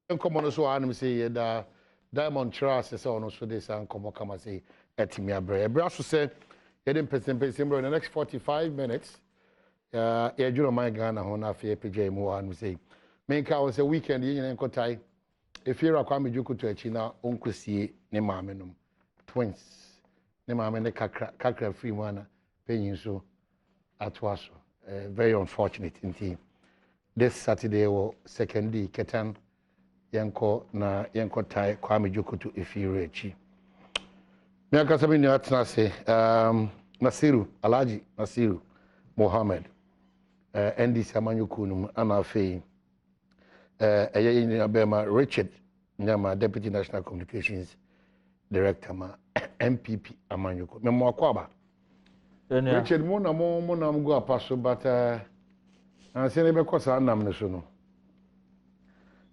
Come on, so I'm say that Diamond Trust is on so this and come on, say etimia bre. Brasso say Adom Mpensenpensenmu in the next 45 minutes. Yeah, you my Ghana on a fair PJ more and say. Make was a weekend in Kotai. If you're a Kwame Juku to a China, Uncle C, Nemamenum, twins. Nemamene Kakra free one, paying so at Waso. Very unfortunate indeed. This Saturday or second day, Ketan Yanko na Yanko Tai Kwame Juku to if you're a chi. Miakasabi Nyatsnase, Nasiru, Alaji, Nasiru, Mohammed, NDC Amanyukunum, Anafe. Richard Nyama, Deputy National Communications Director, NPP Amanyuko. Memo Akwaba. Richard Mona go paso, but I say never cause our name no.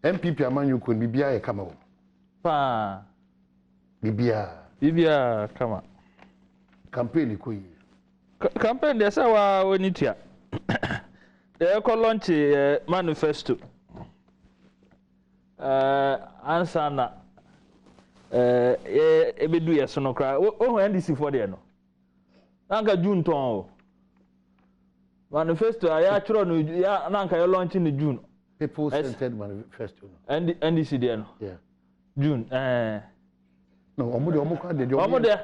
NPP Amanyuko Bibia Kama. Pa Bibia Kama. Campaign Kui. Campaign there's our Wenitia. They call launch manifesto. Answer na ebedu yeso no kra o NDC for there no nanka June ton o manifesto aya chiro no ya nanka you launch in June people centered manifesto no NDC there no yeah June no omo kwa de omo de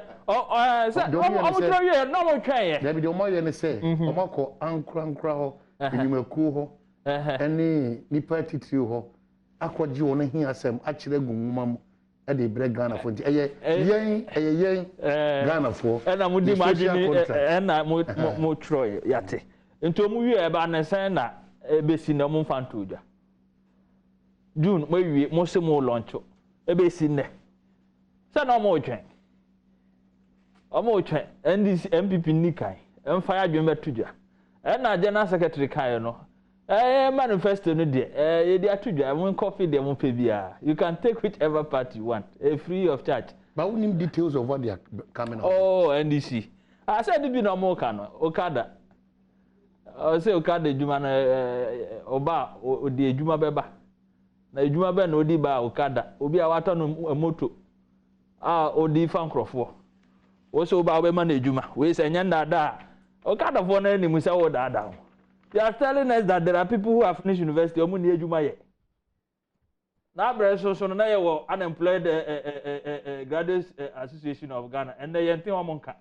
say omo try here no mo try here there be omo ye ne say omo ko ankra ho enyumaku ho eni nipa titi ho akwaji won hin asem akire gumuma mu e de bre Ghana fo nti yen Ghana fo na mo di imagine na mo troy yate nti omu wie e ba na sen na e be si na mo mfanto oja June mo wie mo se mo launch e be si ne se na mo twen NDC NPP nikai emfa ya dwen betuja e na general secretary kan no manifesto no de ye dey atudwa mon coffee dem mon pe bia you can take whichever party you want free of charge but we need details of what they are coming up NDC I said bi no mo ka no Okada I say Okada ejuma na oba odi ejuma beba na ejuma be na odi ba Okada obi a wato no moto odi fa nkrofo wo so oba be ma na ejuma we say nyanda da Okada fo na ni mu say wo da they are telling us that there are people who have finished university omu ni ejuma ye na breso so na ye wo unemployed graduates association of Ghana and they yentin o monka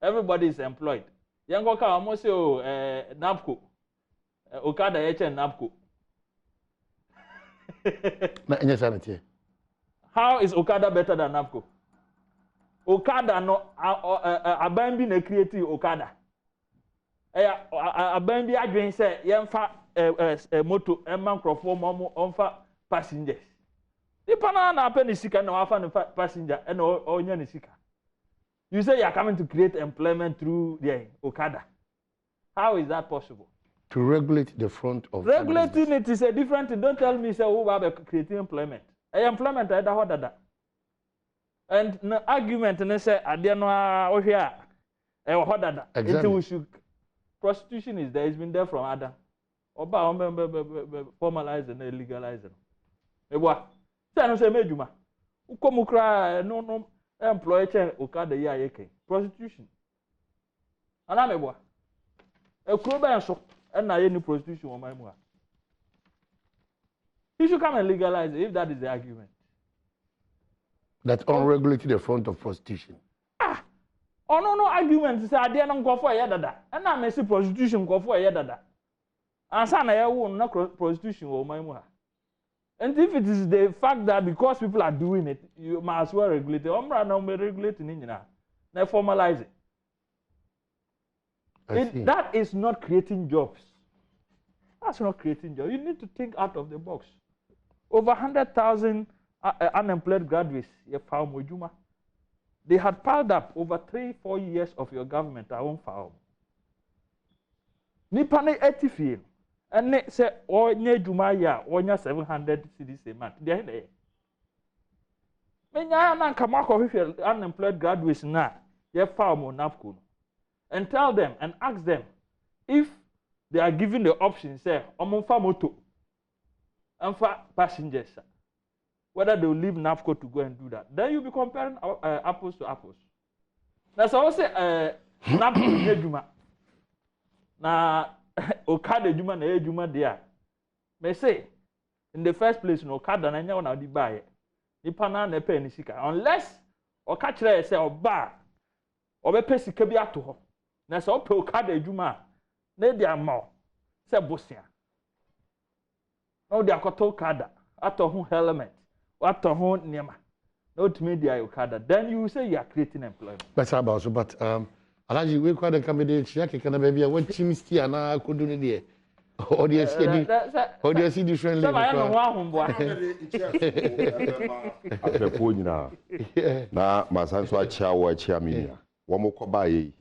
everybody is employed yenko ka omo say NAPCO Okada ye chen NAPCO na enyesanete how is Okada better than NAPCO Okada no aban bi na create Okada aban bi adwen say yemfa moto emma crofo mo onfa passengers ipa na pay ni sika na wafa no passenger and onya ni sika you say you are coming to create employment through the Okada how is that possible to regulate the front of regulating it is a different thing. Don't tell me say who are creating employment employment I da and no argument na say ade no o hwe a hodada it we should prostitution is there. It's been there from Adom. Oba formalize and legalize it. Ewa. Say no say mejuma. Ukomu kra no employ chen Okada ya yeke. Prostitution. Ana mebwa. Ekuro ba so na ye ni prostitution o maimu. You should come and legalize it if that is the argument. That unregulated the front of prostitution. No argument say ade na nkofo ye dada na me say prostitution nkofo ye dada ansa na ye wo na prostitution wo man mu ha and if it is the fact that because people are doing it you must well regulate it omra na me regulate ni nyina na formalize it that is not creating jobs. That's not creating jobs. You need to think out of the box. Over 100,000 unemployed graduates ye found mojuma. They had piled up over 3-4 years of your government. I won't file. Nipane 80 field. And they say, oh, nye Jumaya, or 700 cedis a month. They're there. Menya na kamako if unemployed graduates na ye file mo NAPCO. And tell them and ask them if they are given the option, say, omonfa moto, and for passengers. whether they will leave NAFCO to go and do that. Then you'll be comparing apples to apples. That's all I say, NAFCO is Juma. Now, Okada Juma na Juma there. May say, in the first place, no Okada na nyawo na di buy. Nipa na na pay ni sika. Unless Okachire say oba, obepe sika bi ato ho. Na say ope Okada Juma na di ama say bosia. No di akoto Okada, ato ho helmet, ato ho niema. No to me di Okada. Then you say you are creating employment. That's about so, but Alaji, we quite a comedy. Check can baby. What team still na could do there? Audience, audience, different. So I know one boy. After phone na masanso achia wo achia media. Wo mo koba yi.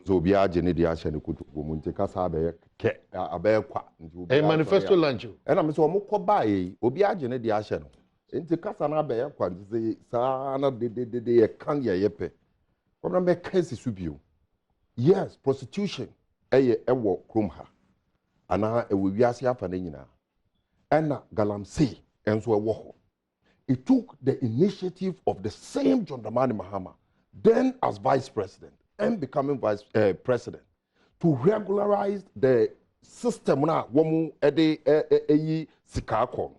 So bi age ne dia ahye ne kutu go mu ntika sa abe kwa nti obi. Manifesto lunch. Na me so wo mo koba yi, obi age ne dia ahye no. Nti kasa na abe kwa nti sa na de kan ye yepe. Problem be case subio. Yes, prostitution ewo krom ha. Ana ewo wiase afa na nyina. Ena galamsey enso ewo ho. It took the initiative of the same John Dramani Mahama, then as vice president and becoming vice president, to regularize the system na womu ede sikakon.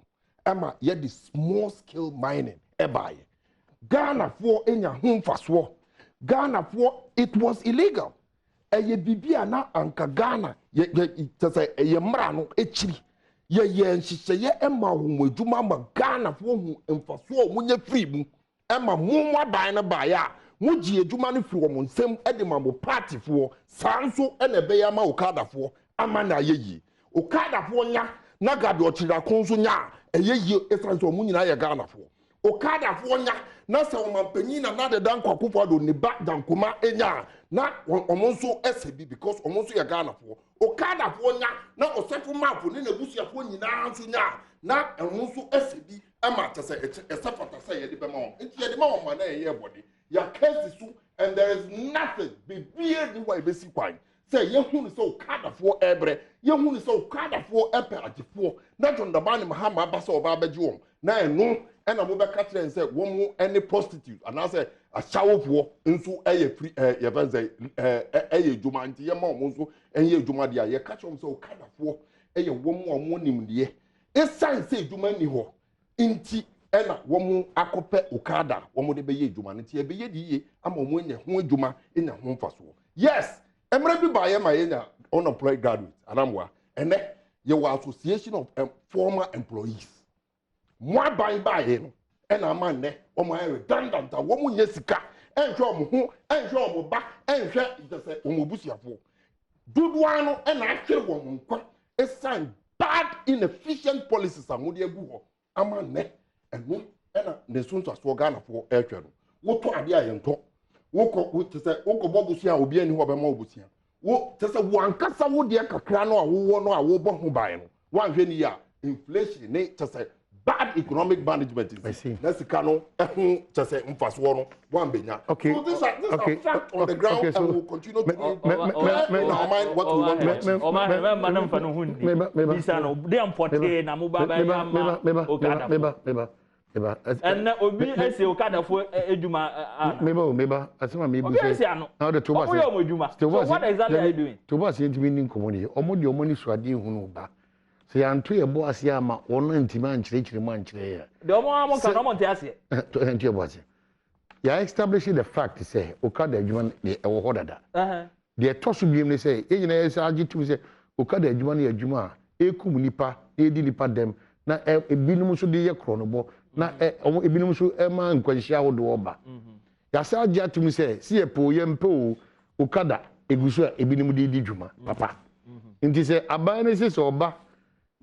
Emma ye the small scale mining ebaye. Ghana for enya humfaswo. Ghana for it was illegal. Eye bibia na anka Ghana ye mra no echiri. Ye nhihye ye emma homwadwuma ma Ghana for hu mfaso munye free mu. Emma munwa ban na ba ya. Muji adwuma no firi wo nsem ede ma mo party for sanso ene be ya ma Okada for ama na yeyi. Okada for nya na gade ochira konso nya eyeyi esanso mu nyina ye Ghana for. Okada for nya na se o mampanyi na de dan kwakufo do ne ba dankoma enya na omonso esebi because omonso ye Ghana for. Okada for nya na osefo map ne nebusuafo nyina nso nya na omonso esebi ama tese esefata se ye de be ma o nti ye de ma o ma na ye body ya case su and there is nothing be beer the way be si kwan say ye hu ni so Okada for ebre ye hu ni so Okada for epe agifo na John Dramani Mahama ba so ba baji won na eno ena mo be catch dem say wo mu any prostitute and I say a shawofo nso eye free ye ben say eye djuma nti ye ma mo nso eye djuma dia ye catch dem say Okada for eye wo mu omo nimdie e sign say djuma ni ho nti ena wo mu akope Okada wo mu de be ye djuma nti e be ye di ye ama mo nya ho djuma enya ho mfaso yes emre bi ba ye ma ye nya unemployed graduate anamwa ene ye wa association of former employees mwa ban ba ye no ena ama ne o mo redundant wo mu nye sika enhwe o mo ho enhwe o mo ba enhwe se o mo busuafo dudwa no ena ahwe wo mo nkwa e sign bad inefficient policies amode agu ho ama ne eno ena ne sunto aso Ghana for ehwe no wo to ade ayento wo te se wo ko bobusia obi ani ho be ma obusia wo te se wo ankasa wo de kakra no a wo no a wo bo ho ban no wan hwe ni ya inflation ne te se bad economic management is na sika no ehun te se mfaso no wan benya okay so this are fact on the ground and we'll continue to mind what we want o ma remember na mfa no hundi bisa no de ampote na mo baba ya ma Okada and obi ese Okada for ejuma meba asema me bi say now the toba say so what exactly are you doing toba say ntimi ni nkomoni omo de omo ni suade hunu ba say anto ye bo ase ama wono ntimi ankyerechire mu ankyere ya de omo amo ka no mo nte ase ntio bo ase ya establish the fact say Okada ejuma e wo hodada de toso biem ni say e nyina ye agitu say Okada ejuma na ejuma ekum nipa edi nipa dem na ebinum so de ye kronobo na ebinum so ma nkwanhia wodo oba ya sa agia tumi say si e po ye mpe Okada eguso ebinum de di djuma papa nti say aban ne say oba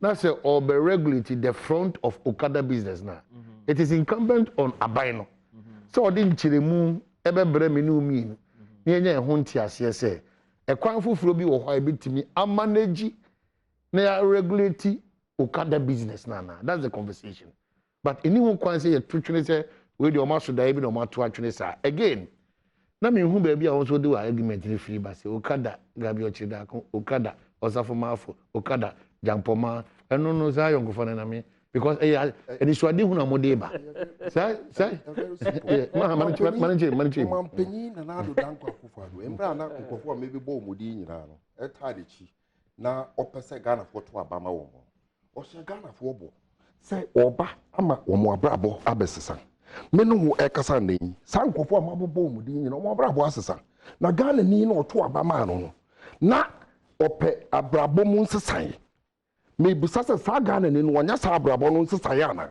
na say obe regulate the front of Okada business na it is incumbent on aban no so odi nchiremu ebebre me no mi no ne nya ho ntiase say ekwan foforo bi wo ho ebitimi amanage na ya regulate Okada business na that's the conversation but anyone can say you twitching say we the omaso da ebi no mato atwene sa again na me hu ba bia won so do argument ni free ba say Okada gabi ochida ko Okada osafo mafo Okada jampoma eno no za yonkofo na me because and it's what they who na modeba say manage Mampenyi na na do danko akufado embra na nkofo maybe bo mudi nyina no etade chi na opese Ghana for to abama wo mo o se Ghana for bo say oba ama wo mo abrabo abesesa me no wo ekasa ndan san nkofo amabo mudi nyina wo abrabo asesa na Ghana ni na oto abama no na ope abrabo mu nsesan me busasa sa Ghana ni no nya sa abrabo no nsesan yana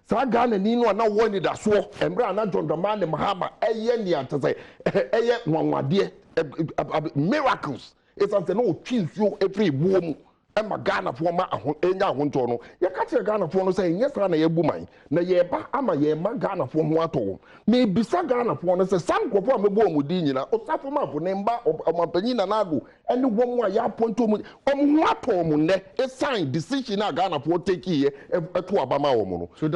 sa Ghana ni no na woni da so embra na John Dramani Mahama eye ni atese eye nwanwade miracles it's as no twinsuo every boom ema Ghana fo ma enya ahonto no ye ka kire Ghana fo no say nye sa na ye buman na ye ba ama ye ma Ghana fo ho ato me bisa Ghana fo no say sam kofo amebo omudi nyina osafo ma fo ne mba omampanyi na nago ene wom a ya ponto mu ho ato mu ne e sign decision na Ghana fo take ye eto abama wo mu no so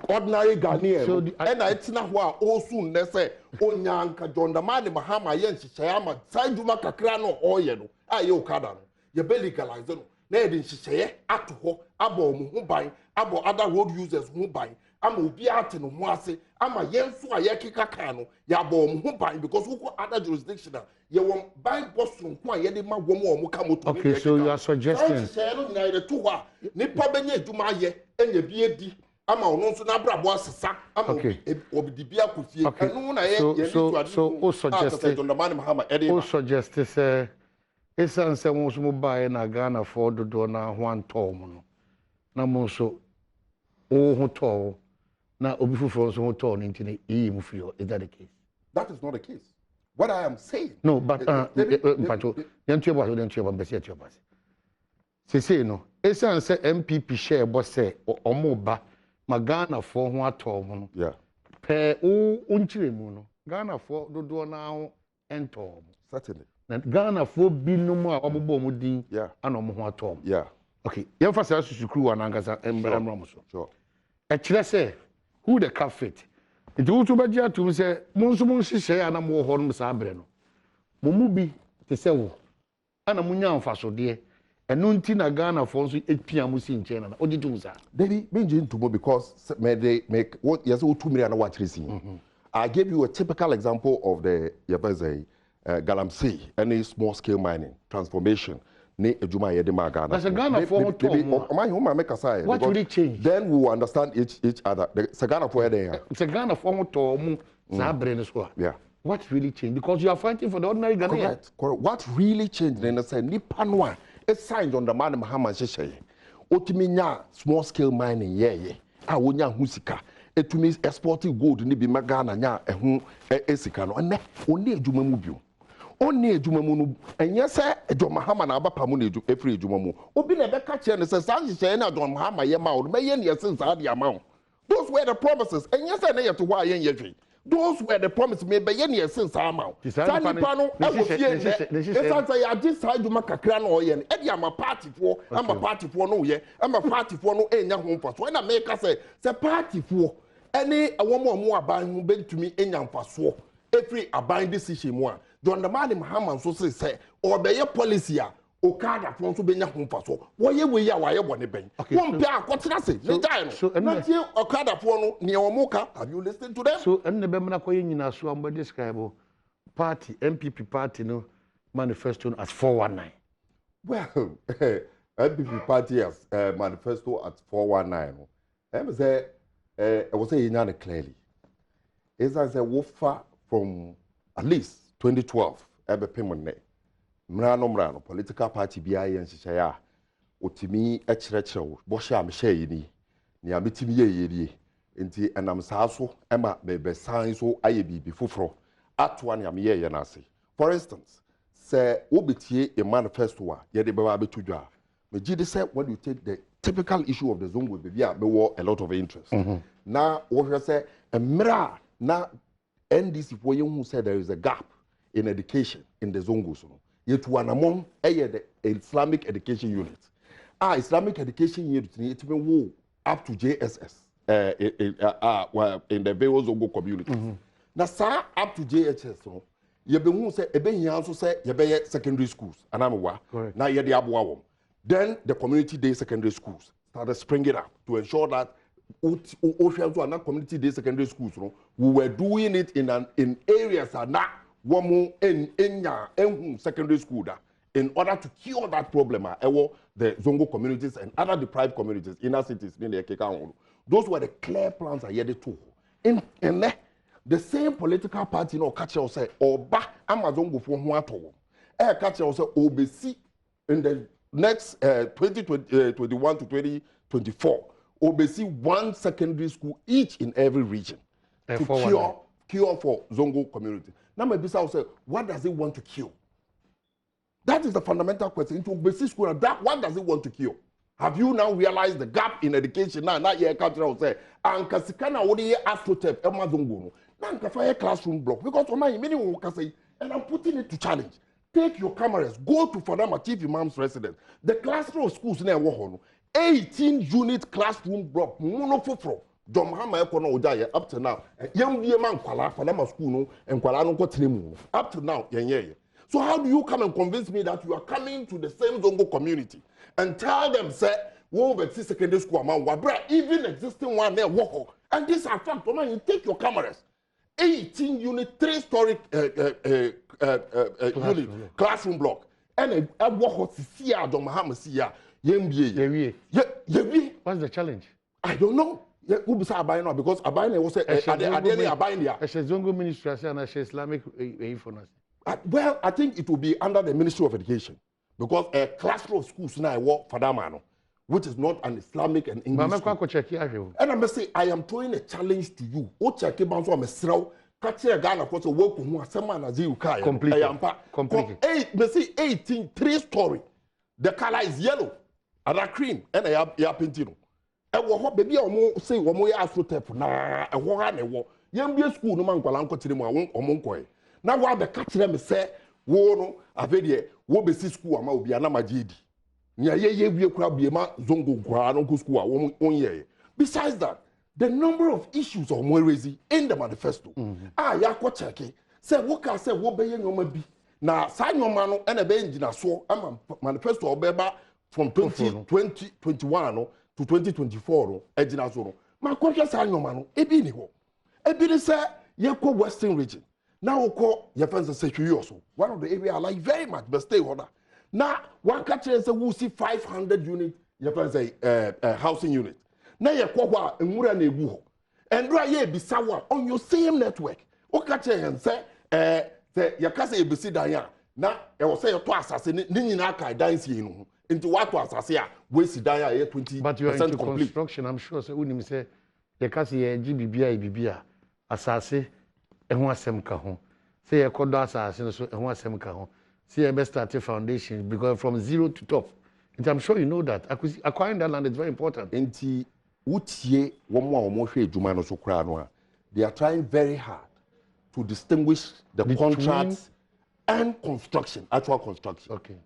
ordinary Ghanaian ena etina ho a osu ne say onyanka John Dramani Mahama ye nhyehyɛ ama sanjuma kakra no oye no aye okada no ye be legalize no na edin hyehyɛ ato ho abo mu ho ban abo other road users ho ban ama obi ate no ho ase ama yenso a yekeka kan no ya abo mu ho ban because who other jurisdiction ye won ban bosun ko a ye de ma wom o mu ka moto. Okay, so you are suggesting hyehyɛ no na ye to ho a nipa benya adwuma ye enya bi edi ama ono nso na brabo asesa ama obi dibia kofie anu na ye so o suggest say esan se mo so mo bae na Ghana for dodo na ho antɔ mo no na mo so o ho tɔ na obi fufuro so ho tɔ no ntine yi mu fio. Is that the case? That is not the case. What I am saying, no, but mpacho yentu ebo so yentu ebo mbesi etu ebo se no esan se NPP share bo se omo ba ma Ghana for ho atɔ mo no yeah pe o nkyire mu no Ghana for dodo na ho entɔ mo certainly na Ghana for binum a omobo mo din ana omo ho atom. Yeah. Okay. Ye fa sa susukuru wa nankasa embra mo so. Sure. E kire say who the cap fit. It wo to baji atum say mo nso mo hihye ana mo ho no sa abre no. Mo mu bi te say wo ana mo nya amfaso de eno nti na Ghana for nso epia mo si nche na ogitum sa. Baby menje ntumo because they make what yes 2 million na watch receiving. I gave you a typical example of the Yabazai Galamsey, any small scale mining transformation. Ne ejuma yede ma Ghana. That's a Ghana for what really changed? Then we will understand each other. It's a Ghana for there. It's a Ghana for what yeah. What really changed? Because you are fighting for the ordinary Ghanaian. Correct. What really changed? Then I said Nipa Noa. It's signed on the man Mahama Sheshe. Otiminya small scale mining I wonya husika. It means exporting gold ni bi Ghana nya ehun esika no. Ne oni ejuma mu bio. Only ejuma mu no enye se John Mahama na abapa mu na efri ejuma mu obi na be ka kire ne se san hye na John Mahama ye ma o me ye ne sen sa de ama o. Those were the promises enye se na ye to wa ye yedwe. Those were the promises me be ye ne sen sa ama o. San nipa no e wo fie ne e san say ya ji sa ejuma kakra na o ye ne e de ama party fo no ye ama party fo no enya ho mfaso na me ka say party fo ene awomo aban hu bentumi enya mfaso every aban decision mu a John Dramani Mahama so say or be your policy a okada fo so benya ho mfaso wo ye we ya wa ye bone ben won pe akotena se me dai no na tie okada fo no ne omo ka have you listened to them so enne be mna koye nyina so am describe party NPP party no manifesto as 419. Well NPP party as manifesto at 419 no say I was saying it clearly is as a wofa from at least 2012 ebe pemone mrano political party bia ye nhyehyɛ a otimi ekyerɛkyerɛw bo hye am hye yi ni ametimi ye nti enam saa so ema be san so aye bibi foforo atoa ne am ye na ase. For instance say obetie a manifesto a ye de be ba betudwa me gide say when you take the typical issue of the Zongo baby a be a lot of interest na wo hwɛ say emra na NDC for you who said there is a gap in education in the Zongo. Yet one among the Islamic education unit. Islamic education unit it will up to JSS in the various Zongo community. Now, sir, up to JSS, you be who say ebe also say you be secondary schools. And I'm wa. Now you the abuawom. Then the community day secondary schools started springing up to ensure that Ocean to community day secondary schools, we were doing it in areas that now one in secondary school in order to cure that problem. The Zongo communities and other deprived communities, inner cities, those were the clear plans I had to. In the same political party, catch us say, or back Amazon for one to catch us obesi in the next 2021 to 2024. Obesi one secondary school each in every region to cure for Zongo community. Now maybe say, what does it want to cure? That is the fundamental question. Into Obesi school, what does it want to cure? Have you now realized the gap in education now? Not yet cultural say, and Kasikana odi astrotep Emma Zongo. Now fire classroom block because for my minimum say, and I'm putting it to challenge. Take your cameras, go to Fadama Chief Imam's residence. The classroom schools near Wahono. 18-unit classroom block, monofofro. Domhama Ekono Ojaya up to now. Young man Kwala, Fadama school, no, and Kwala no Kotrimu. Up to now, yeah. So how do you come and convince me that you are coming to the same Zongo community and tell them, say, wo beti secondary school amount, wabra even existing one there Woko. And this are fact, you take your cameras. 18-unit, 3-story unit classroom block. And a Woko Sia, Domhama Sia. What's the challenge? I don't know. Because Abayna was a Zongo ministry and a Islamic information. Well, I think it will be under the Ministry of Education because a classroom of schools now work for Damano, which is not an Islamic and English school. And I must say, I am throwing a challenge to you. Complete. They say 18, 3-story. The color is yellow. Ada cream and a pintino. E wo baby omo say wo mo ya astrotep na e wo ha ne wo. Yam bi school no man kwala nkotire mu omo nkoe. Na wa be ka kire me say wo no avede wo be si school ama obi ana magedi. Nya ye wie kura bie ma zongo kwa no ko school a wo onye. Besides that, the number of issues of Mwerezi in the manifesto. Ya ko check say wo ka say wo be ye nyoma bi. Na sa nyoma no na be ngina so ama manifesto obeba from 2021 to 2024 ejina so no ma kwhwe sa anyoma no ebi ni ho ebi ni say ye ko western region now ko ye fence say hwe so one of the area I like very much but stay order now one catch say we see 500 units ye fence say housing unit na ye ko ho a enwura na egu ho endura ye bisa wa on your same network o catch say say ye ka say ebisi dan ya na e wo say ye to asase ni nyina ka dan sie no into what was asase a we si dan ya 20% but you are into complete. Construction, I'm sure say unim say ye ka say ye bibia asase ehun asem ka ho say ye kodo asase no so ehun asem ka ho say ye best start a foundation because from zero to top, and I'm sure you know that acquiring that land is very important. Enti utie womo a womo hwe edwuma no so kra no a they are trying very hard to distinguish the contracts and construction, actual construction. Okay.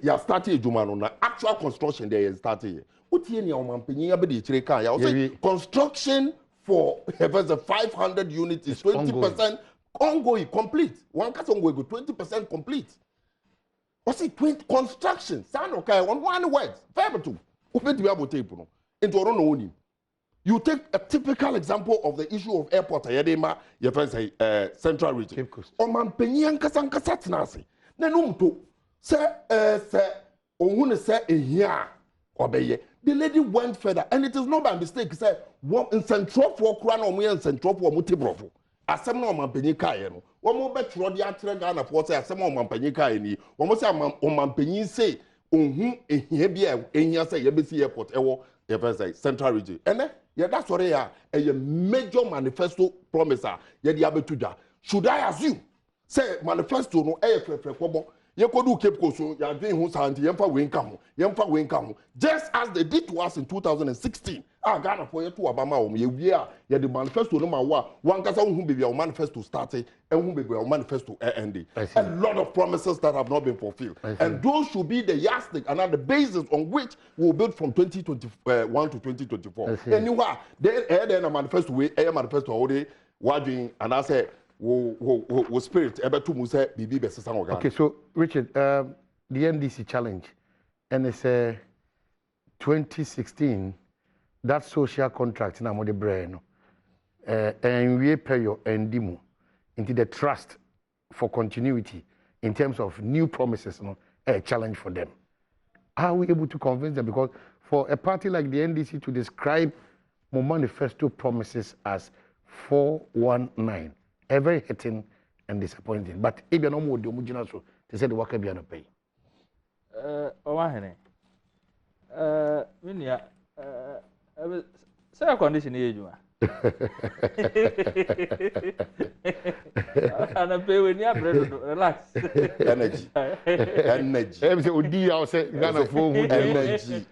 You have started edwuma no na actual construction there is started. Utie ni omampanyin ya be de chire kan ya say construction for the 500 units is 20% ongoing complete. One case ongoing 20% complete. What's it 20 construction? Sound okay on one word. Fair to. Open to be able to tape no. Into only. You take a typical example of the issue of airport Ayadema, your friends say Central Region. Cape Coast. Omampanyin kasan kasatnase. Na numto say ohun say ehia obeye. The lady went further, and it is not by mistake. Say, "What in Central for Kran or me in Central for Mutibrofo?" Asem no mampanyin kae no. Wo mo betro de atre Ghana for say asem no mampanyin kae ni. Wo mo say mampanyin say ohun ehia bia ehia say ye be see airport ewo ye say Central Region. Ene ye that sorry ya a major manifesto promiser ye de abetuja. Should I assume say manifesto no e kwekwobo you could do Cape Coast, you are doing who's anti Yemfa Wincamo, just as they did to us in 2016. I got a for you to Obama, you are the manifesto no matter one case who be your manifesto started and who be your manifesto ending. A lot of promises that have not been fulfilled. And those should be the yardstick and are the basis on which we'll build from 2021 to 2024. Anyway, then a manifesto, a manifesto already, watching, and I say, wo spirit ebe to mu say bibi be sesa organ. Okay, so Richard, the NDC challenge and it's 2016 that social contract na mo de brand no and we pay your endimu into the trust for continuity in terms of new promises, no, a challenge for them. Are we able to convince them? Because for a party like the NDC to describe my manifesto promises as 419, very hitting and disappointing. But if you no more do so they said the work be on pay. Minya say condition here you and I pay when you relax. Energy. Every say odi I say Ghana for energy.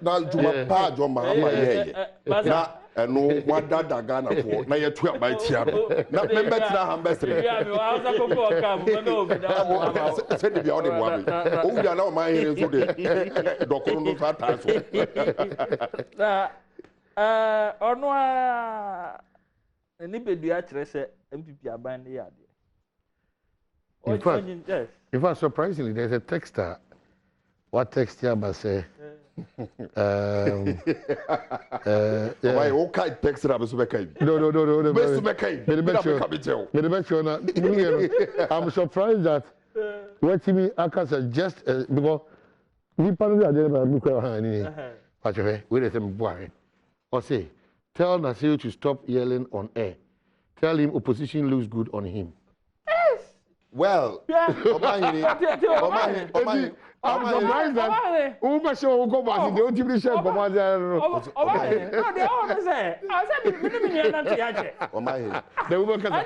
Na juma pa juma ma ye. Na eno wadada Ghana for na ye tu abai tia no. Na member tina ambassador. Yeah, me wa za koko okam me no bi da. Say the bia o de boa me. O wi na o man here so de. Dokoro no so ata so. Na ono a ni bedua kire se MPP aban ne yade. In fact, surprisingly, there's a texter. What text here but say? Why okay text that so bekai? No. Best bekai. I'm surprised that what me I suggest because we probably are there but we can't wait a second boy. Or say, tell Nasir to stop yelling on air. Tell him opposition looks good on him. Well, I'm surprised that Uber show go back. They don't even share command. No, they always say. I said, the Uber can I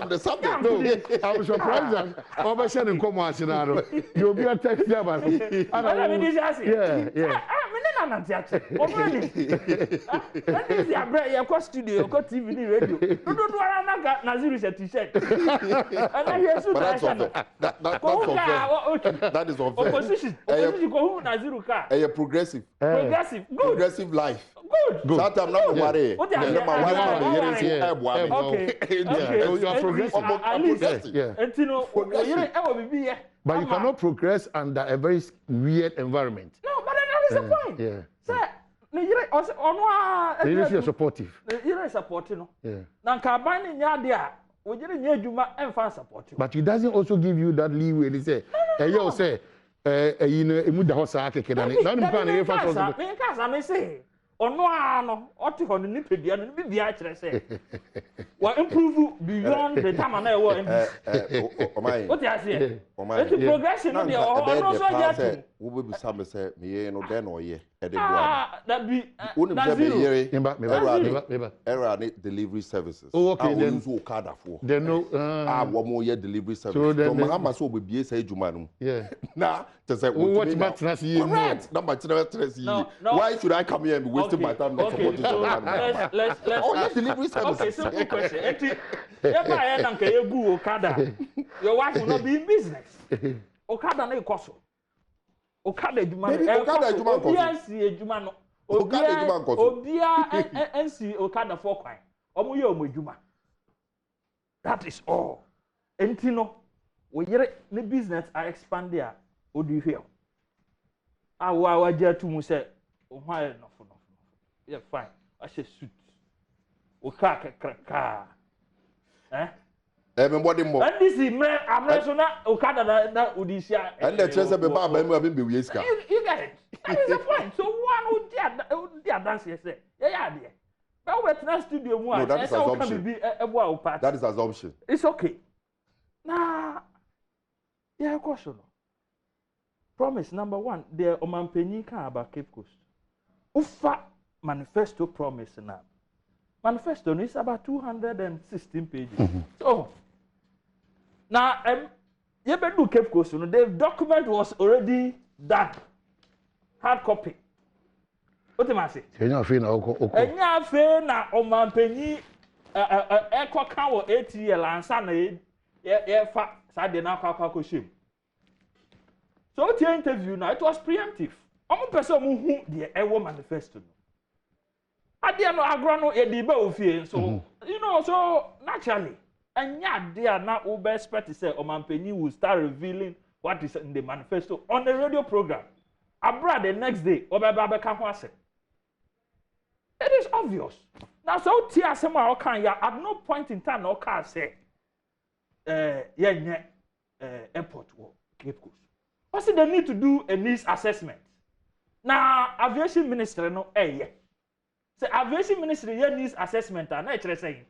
am the subject. No, I was surprised that Uber sharing command. You'll be a text there, but yeah. Studio, got TV, radio. Don't want Naziru a t-shirt. That is unfair. Opposition Naziru car. A progressive. Good. Progressive life. Good. Sometimes not worry. You are progressive. But you cannot progress under a very weird environment. No, but that is the point. Yeah. Sir, you are supportive. You are supporting. Yeah. Now, Kabani Yadia, we didn't hear you and fan support. But it doesn't also give you that leeway. They say, you say, you know, you the horse I can. No, what improve beyond the time I know. What I say? Progression. We will be some say, me no den or ye. That be delivery services. Oh, okay, then. Then no. One more year delivery service. So then, Mahama so will be a say Jumanum. Yeah. Now, to say, what matters is why should I come here and be wasting my time not supporting the let's delivery services. Okay, simple question. If I am Okada, your wife will not be in business. Okada no koso. Okada Jumano. Obia NC Okada for kwan. Omo ye omo Juma. That is all. Entino, we yere ne business are expand there. Odi hwe. Awa tu mu say, why no. Yeah, fine. I say suit. Okaka. Everybody more. And this is man, I'm so not Okada that Odisha. And the treasure be bad, be Wiska. You get it. That is the point. So one who did dance say, yeah. But we're not studio one. No, that is assumption. That is assumption. It's okay. Nah, yeah, question. Promise number one, the Omanpenyi can about Cape Coast. Ufa manifesto promise now. Manifesto is about 216 pages. So now, you better do Cape Coast. The document was already done, hard copy. What am I saying? You're afraid now. And you're afraid now. Omanpenyi, echo cow 8 years and son, yeah, fat. Side now, Kaka shame. So the interview now it was preemptive. I'm a person who the Ewo manifesto. I didn't know Agrano a debate of so you know, so naturally, And yeah, they are now over expert to say Omanpenyi will start revealing what is in the manifesto on the radio program. Abroad the next day, it is obvious. Now, so Tia Sema Okan, at no point in time, Okan say, airport or Cape Coast. What's it they need to do a needs assessment? Now, aviation ministry, no, so aviation ministry needs assessment, and I'm saying,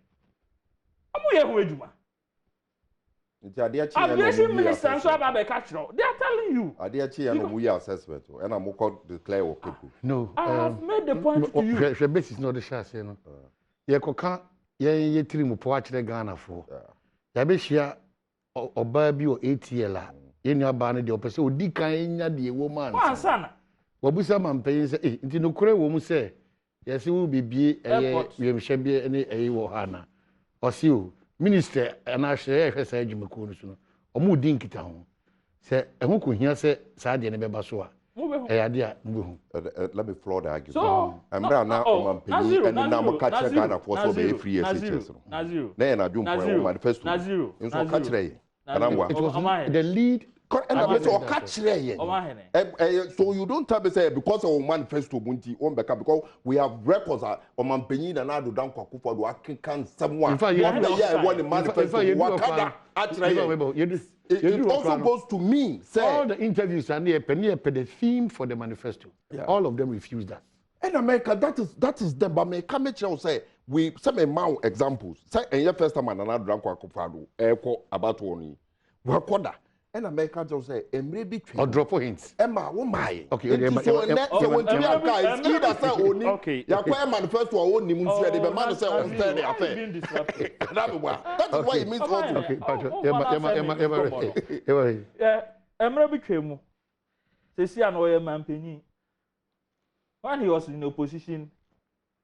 aviation minister so about they are telling you. Assessment and I'm declare people. No, I have made the point to you. The basis not the share, you know. You can't trim watch the Ghana for. Yabeshia or baby or ATL. In your banner, the opposite would decline the woman. Wabusa man pays into no cray woman say, yes, it will be a shall be any a Wohana. Or see you. Minister and I say, I say, Jim Kunusuno, or more dinky town. Say, and who could hear say, Sadi and Babasua. Idea, let me floor the argument. So, I'm now on Penny and now catch Ghana for so many free years. Then I do my manifesto. Naziro, in so catch it was the lead. So you don't tell me say because of manifesto Bunti on because we have records on Mampenyi and I do down Kwakufa do can someone. In fact, you want the manifesto. It also goes to me. Say all the interviews and the theme for the manifesto. All of them refuse that. In America, that is them. But me come here say we some amount examples. Say in your first time and I do down Kwakufa do about one. Wakoda. And America just say, "Maybe or drop hints." Emma, oh my. Okay. So when you guys either say only, you acquire manifesto or only Munsia. The man say on Thursday affair. That is why it means all. Okay, Emma. Yeah, Emma became. They see an oil man penny. When he was in opposition,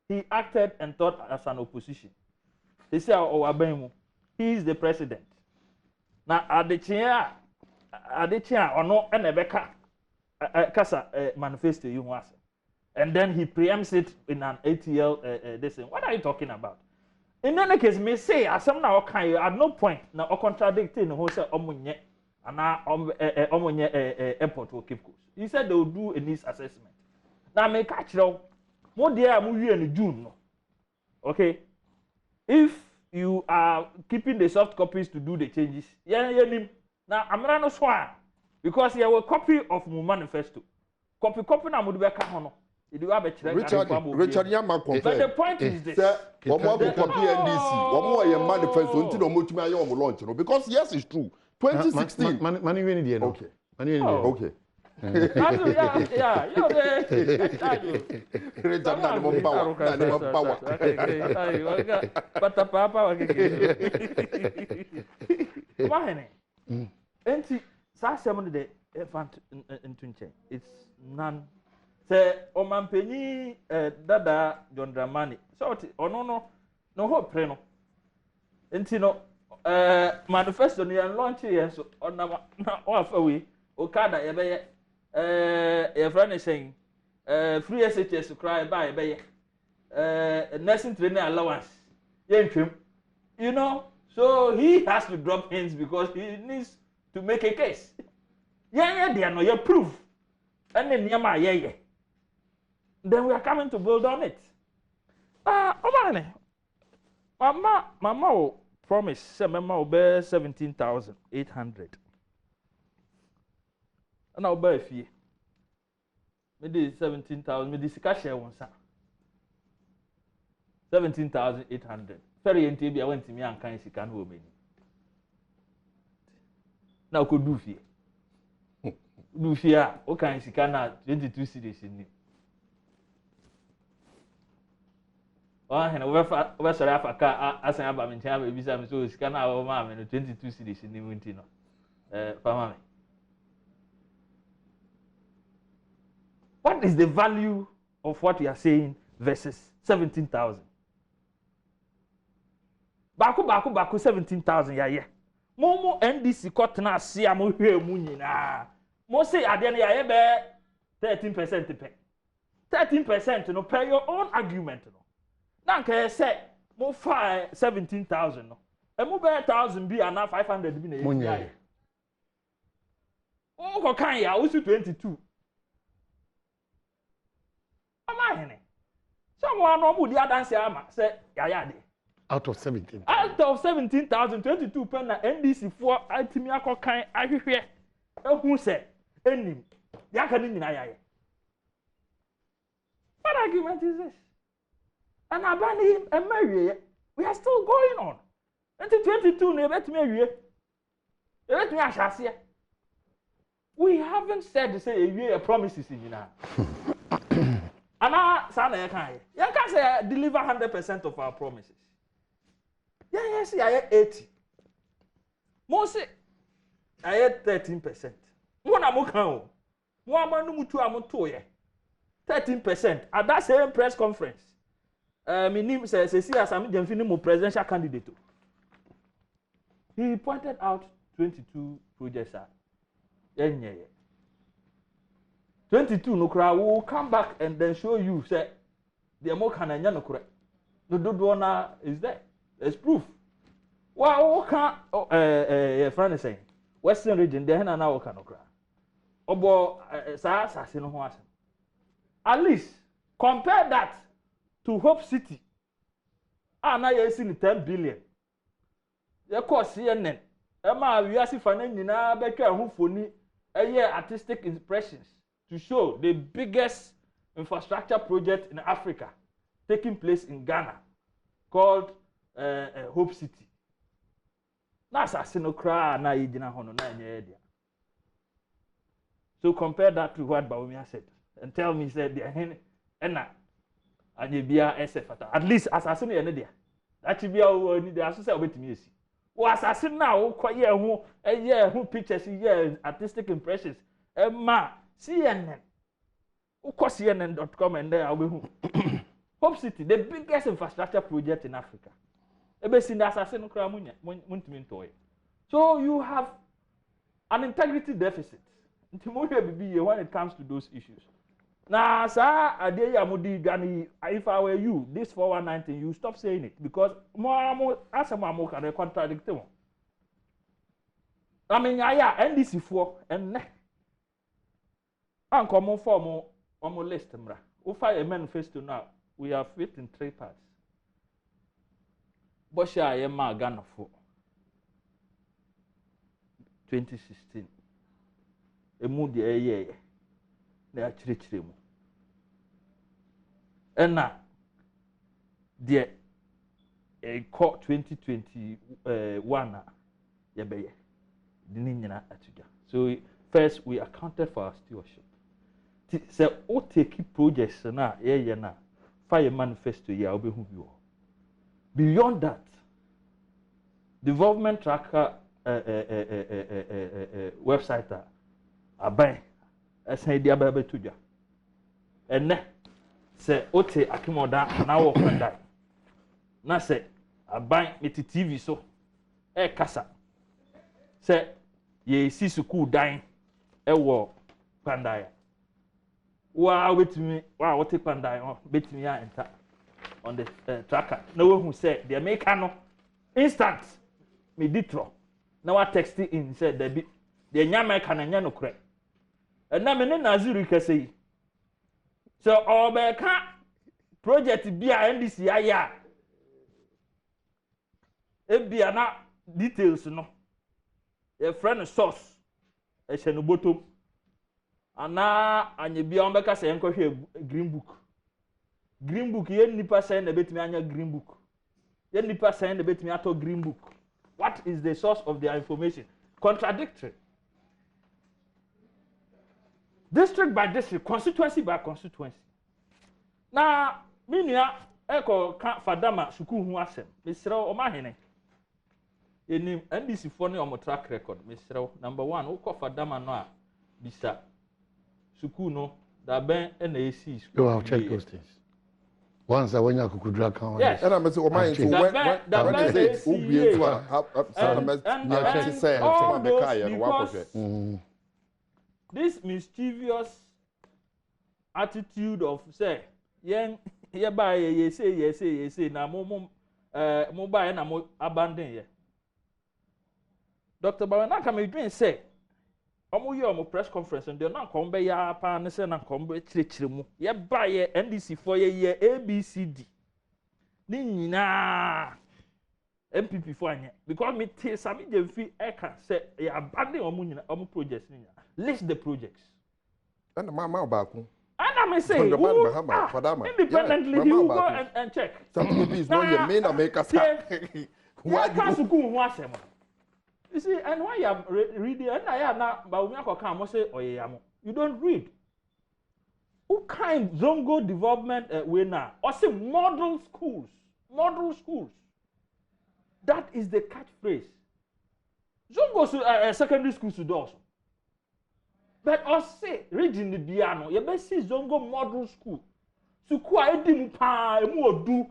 he acted and thought as an opposition. They say, "Oh, Abemu, he is the president." Now, at the chair or no, and Rebecca Casa manifesto you was. And then he preempts it in an ATL. This what are you talking about? In any case, me say, as some now can at no point now contradicting who said Omunye and now Omunye airport or Cape Coast. He said they will do a needs assessment. Now, me catch now, more dear movie in June. Okay, if you are keeping the soft copies to do the changes. Now, I'm not sure because you have a copy of my manifesto. Copy na mudubeka hono. You have a Richard Yama confirmed. But the point is this. One more copy NDC. One more your manifesto until the Mutumaya launch. Because yes, it's true. 2016. Money winning. Okay. Okay. Yeah. It's none. Say Omanpenyi Dada John Dramani. So no hope preno. Entino manifesto ni launch here so on na away Okada yebeye your friend is saying free SHS to cry by nursing training allowance. You know, so he has to drop hints because he needs to make a case. They are no your proof. And then then we are coming to build on it. Mama will promise Mama will bear 17,800. And I'll buy a fee. Maybe 17,000. Maybe the cash share one. 17,800. Ferry and TB, I went to me and kind of can hold me. Now could do fee. Do fear, okay, she cannot 22 cities in it. Oh, and over South Africa, as I have a visa, so she cannot have a mom and 22 cities in the Wintino. Family. What is the value of what you are saying versus 17,000? Baku 17,000 yeah. Momo NDC cut na see am hwe mu nyina. Mo say ade na ya be 13% pay. 13% no pay your own argument no. Na nka say mo 17,000 no. emu be 1,000 bi ana 500 bi na Munye. Ko kan ya wo 22 ama hene someone no mu di adanse ama say yaya de Out of 17. out of 17,000 22 pen na NDC for atimi akokan ahwehwe ehu se enim ya ka ni nyina yaye. What argument is this? And abani emewie we are still going on. 2022 na ebetimi awie. Ebetimi ahase. We haven't said to say a promises in now. And sana you can say deliver 100% of our promises. Yes, I had 80. Most I had 13%. One amukan. One man mutu amutoye. 13% at that same press conference. My name says as I'm the presidential candidate. He pointed out 22 projects. 22 no kra will come back and then show you say the more can anya no kra no do na is there. There's proof. Wa can friend saying Western region there na wo kan no kra obo sa asase no ho asem. At least compare that to Hope City. Na you see 10 billion. You call CNN. Ema wiase fa na nyina betwa ho foni artistic impressions to show the biggest infrastructure project in Africa taking place in Ghana called Hope City. That's a sinokra na yigina hono na nye dia. So compare that to what Badwam said and tell me said the hen ena anyebia esefata. At least assassin ye ne dia. That bia wo ni dia so say obetimi esi. Wo assassin na wo koye ho pictures ye artistic impressions ma CNN uko CNN.com and there obehu Hope City the biggest infrastructure project in Africa ebe sin assassin kra muntimi ntoye. So you have an integrity deficit when it comes to those issues. Now sir ade ya mudi gani if I were you this 4119 you stop saying it because more asema can contradict them. I mean NDC for and common form on list mra. We file a manifesto now. We have it in 3 parts. Bosha Yema Ghana for 2016. A moody a year. They are chirichiri. And now, dear, a court 2021 yabeye. So first we accounted for our stewardship. So all take projects na na fire manifesto ya obehu bi. Beyond that, development tracker website aban esen dia ba betuja. Enne se ote akimoda na wo kwandai. Na se aban meti TV so kasa. Se ye si suku dan wo kwandai. With me, what take one die on between ya enter on the tracker. No one who said the American instant me ditro. Now I texted in said the Yaman and Yano crack. And now me Nazuri can say. So all back project be a NDC ya. It be not details no. A friend source. A Shenuboto. Ana anyebia ombeka se enkohwe green book. Green book ye nipa say na betimi anya green book. Ye nipa say na betimi ato green book. What is the source of their information? Contradictory. District by district, constituency by constituency. Na minia eko ka fadama suku hu asem. Mesrɛ o ma hene. Enim NDC for ne o track record. Mesrɛ number 1 wo fadama no a bisa suku no da ben na AC. You have checked those things. Once I went to Kukudra County. Yes. And I must say, when they say, this mischievous attitude of say, ye buy, ye say, na mo buy na mo abandon ye. Dr. Bawana come you say omo ye omo press conference and na nkom be ya pa ne se na nkom be chire mu ye ba ye NDC for ye ABCD ni nyina NPP for anya because me te sami je fi eka say ye abandon omo nyina omo projects ni nyina list the projects and ma ba ku and I may say independently he will go and check something is not your main America why can't you go one asem. You see, and when you are reading, and I am now, but we are come say, oh yeah, you don't read. Who kind Zongo development way now? Or say model schools, That is the catchphrase. Zongo secondary schools should also. But or say reading the piano, you best see Zongo model school. So kwa edi mu pa emu odu.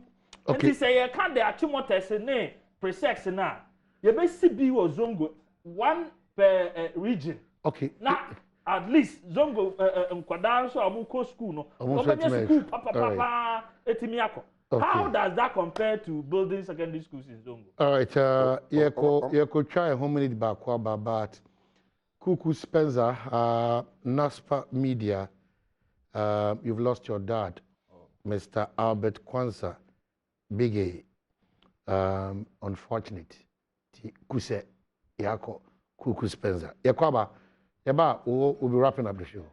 Okay. And say you can't the achimotese ne presex na. You may see be Zongo one per region. Okay. Now at least Zongo nkwadaa so amuko school no. Omo school papa etimiako. How does that compare to building secondary schools in Zongo? All right. You try how many back but Kuku Spencer, NASPA Media, you've lost your dad, Mr. Albert Kwanzaa Biggie. Unfortunate. Kuse yako Kuku Spencer. Yakwaba, yaba we'll be wrapping up the show.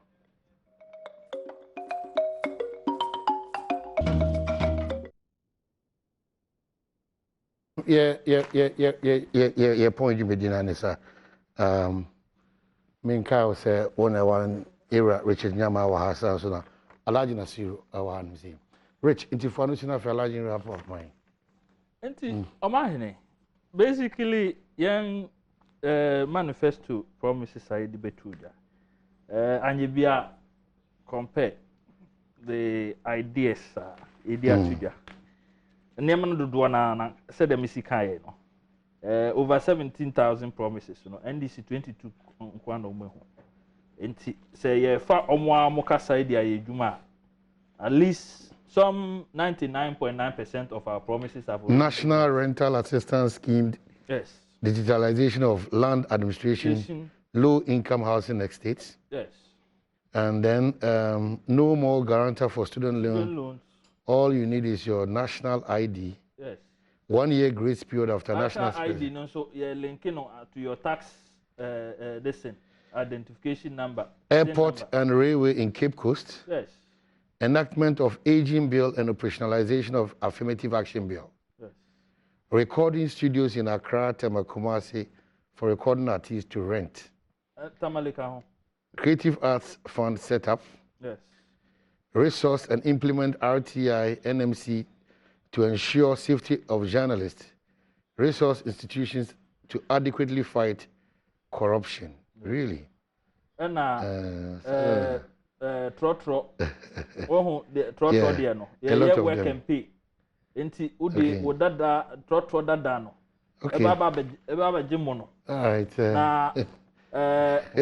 Yeah. Point you made in sir. Minka say one era Richard Nyama wa Hassan so na Alaji Nasiru awa museum. Rich into foundation of Alaji rap of mine. Enti omahene basically young manifesto promises I betuja. And you compare the ideas idea tuja. Nneema no do na said the misikaye no. Over 17,000 promises no NDC 22 kwano mo enti say ye fa omo amoka side ya ejuma at least some 99.9% of our promises have National Rental Assistance Scheme. Yes. Digitalization of land administration, low income housing estates. Yes. And then no more guarantor for student loans. All you need is your national ID. Yes. 1 year grace period after national ID. No, so you're linking to your tax identification number. Airport and railway in Cape Coast. Yes. Enactment of aging bill and operationalization of affirmative action bill. Yes. Recording studios in Accra, Temakumasi for recording artists to rent. Tamalika. Creative Arts Fund set up. Yes. Resource and implement RTI, NMC to ensure safety of journalists. Resource institutions to adequately fight corruption. Really? And trotro. Oh, the trotro there no. Yeah, work and pay. Enti udi wodada trotro dada no. Okay. Eba jimono. All right. Na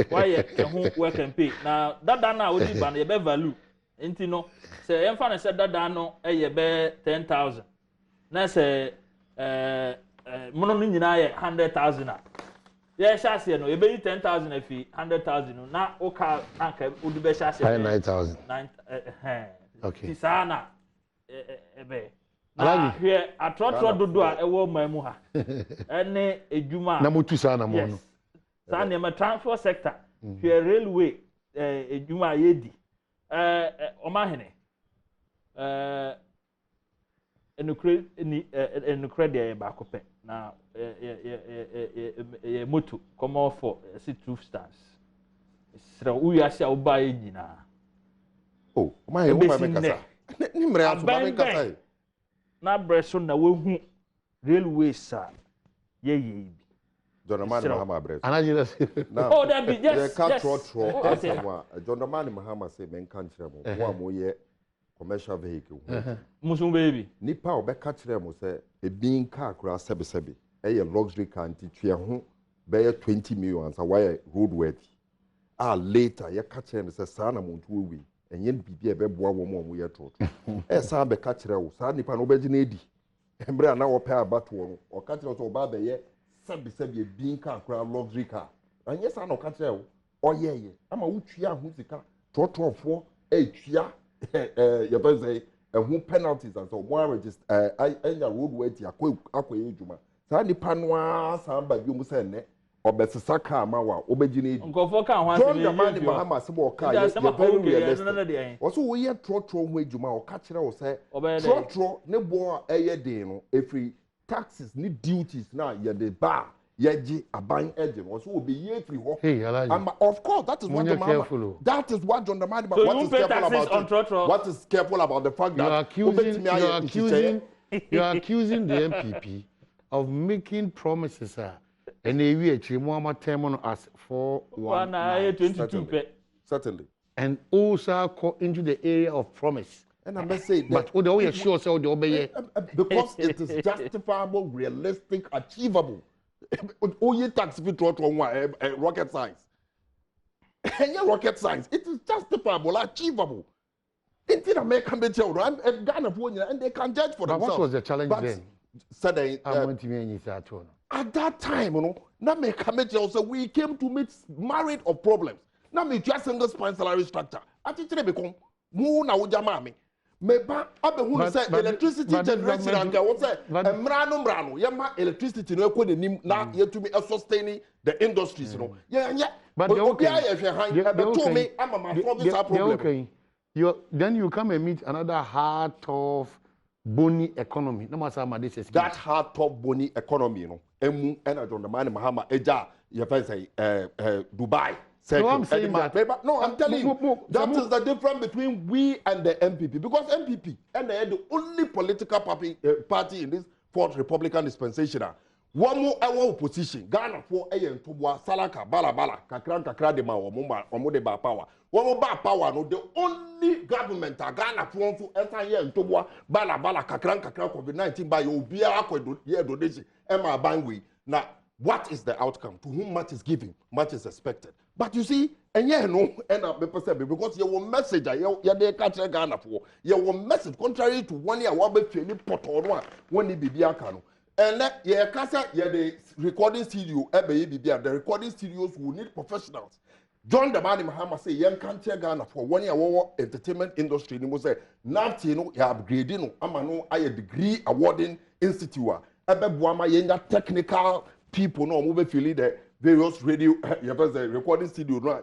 why work and pay. Na dada na udi ban ye be value. Enti no say emfa na say dada no ye be 10,000. Na say mono no nyina ye 100,000. Yeah, shasi no. You be 10,000 if 100,000 no. Na oka anka udi be shasi 9,000. Okay. Tisana ebe. Na here atrotro dodo a ewo mamu ha. Ene ejuma. Na mutu sana mo no. Sana ma transport sector. Here railway ejuma yedi. Omahene. Enukre de ba kope. Na moto come off for see 2 stars. Sira uyase oba nyina. Oh, my kasa. Nimre aso ba kasa. Na breso na wehu railway sa ye Jonamani Mahama breso. Oh, that be yes. Jonamani Mahama say men kan kire mo. Wo amoye commercial vehicle. Musum baby. Nipa obeka kire mo say ebin car kura sebe. Eye luxury car nti tue ho be 20 million ansa why roadworthy. Later ye ka kire no say sa na muntu owi. Enye bibia be boa wo mo ye trot. Sa be ka kire wo sa nipa no be gina edi. Embre na wo pe abato wo. O ka kire so oba be ye sabi being car luxury car and yes I no catch you oh yeah ama wutwia ho sika trotro tua you better say who penalties and so one register anya road weight akwa edwuma saa nipa no a saa ba bi mu se ne obesesa car ma wa obegine nkofo ka ho asem John Dramani Mahama se bo car ye very realistic also we ye trotro ho edwuma o ka kire wo se trotro ne bo eye den no every taxes ni duties na ye de ba yeji aban eje also will be ye free ho and of course that is what John Dramani so what is careful about what is careful about the fact that you are accusing the NPP of making promises and they will actually more term as 419 certainly and also into the area of promise. And I must say but what do you sure so the obey because it is justifiable, realistic, achievable. Oye tax fit rocket science. And your rocket science, it is justifiable, achievable. It's in America, and Ghana, and they can judge for themselves. What was the challenge then? At that time, you know, we came to meet myriad of problems. Now me just single spine salary structure. I think they become more now jamami. Meba abe hu say electricity generation and go say emrano yema electricity no ekwo nim na yetumi sustain the industries no yeah but obi aye hwe han ebe to me ama ma solve this problem. Okay, then you come and meet another hard tough bony economy no matter how this is that hard tough bony economy no emu ena John Dramani Mahama eja you find say Dubai. So I'm saying that. No, I'm telling you, that is the difference between we and the NPP. Because NPP, and they are the only political party in this fourth Republican dispensation. One more opposition. Ghana for a and Tubwa, Salaka, Balabala, Kakran de Mawa, Omo de Ba Power. One more Ba Power, no, the only government, Ghana for to enter here and Tubwa, Balabala, Kakran COVID-19 by Obia, here donation, Emma Bangui. Now, what is the outcome? To whom much is given, much is expected. But you see, and yeah, no, and because your message, you they catch Ghana for your message, contrary to 1 year, what be feeling pot or one be Biakano. And that, yeah, Casa, yeah, the recording studio, the recording studios will need professionals. John Dramani Mahama say, young country Ghana for 1 year, war entertainment industry, and he was say, not you know, you upgrading, Amano, I a degree awarding institute, Badwam Mpensenpensenmu technical people, no, move feeling that. Various radio, you have a recording studio, no,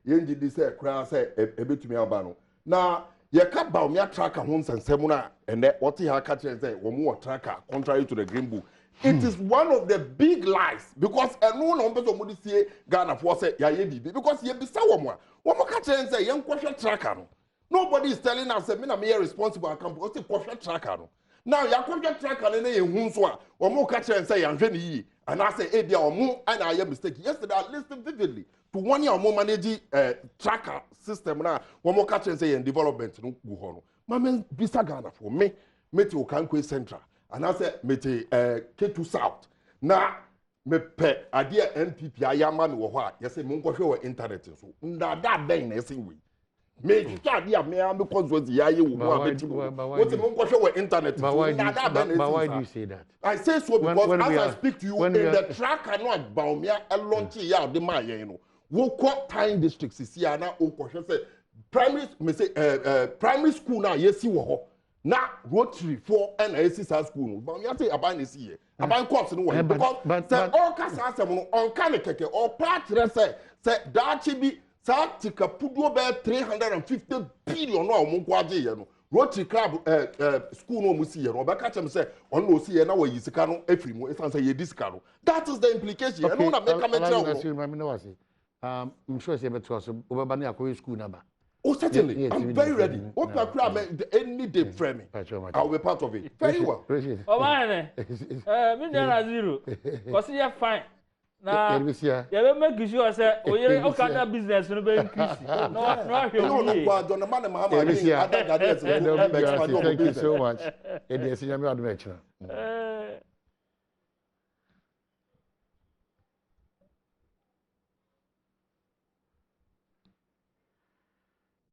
you say, cry, say, a bit to me about. Now, you can't bow me a tracker, homes and semina, and that what he had catch and say, one more tracker, contrary to the Green Book. It is one of the big lies because a no number of money say Ghana for say, because you be someone. One more catch and say, young question tracker. Nobody is telling us that I'm here responsible, I can because the question tracker. Now, your question tracker and a Hunswa, or more catch and say, I'm Jenny. And I say, Ebia or more, and I am mistaken. Yesterday, I listened vividly to 1 year or more managing tracker system. Now, one more catch and say, and development. No, Mamma Bisa Ghana for me, Metro Kankwe Central. And I said, Mete K2 South. Now, me pet idea NPP, I am man or what? Yes, Mungo show internet. So, that then, I think we. Me, yeah, me, I'm because was the Yayu. What's the Mungo show internet? But why do you say that? I say so because as I speak to you, in the track I know about me, a long year, the Maya, you know. What time districts is here now? Say primary school now, yes, you were now Rotary 4 and ACS school. But you say about this year, about course, no way. Because all cast on Kaneke or part, say that should be Satika Pudo bear 350 billion or Munkwaji, you know. Rotary Club school no musi no ba catch am say on no see na we yisikano efri mu esan say ye discano. That is the implication. Okay, and na make am I'm sure say beto so obaba na akoy school number. Oh certainly. Yes, I'm very ready. What any day frame me. I will be part of it. Very well. Oh man. Me na zero. Cause you fine. Na ya be make sure say oyere okada business no be increase. No, John Dramani Mahama. Thank you so much.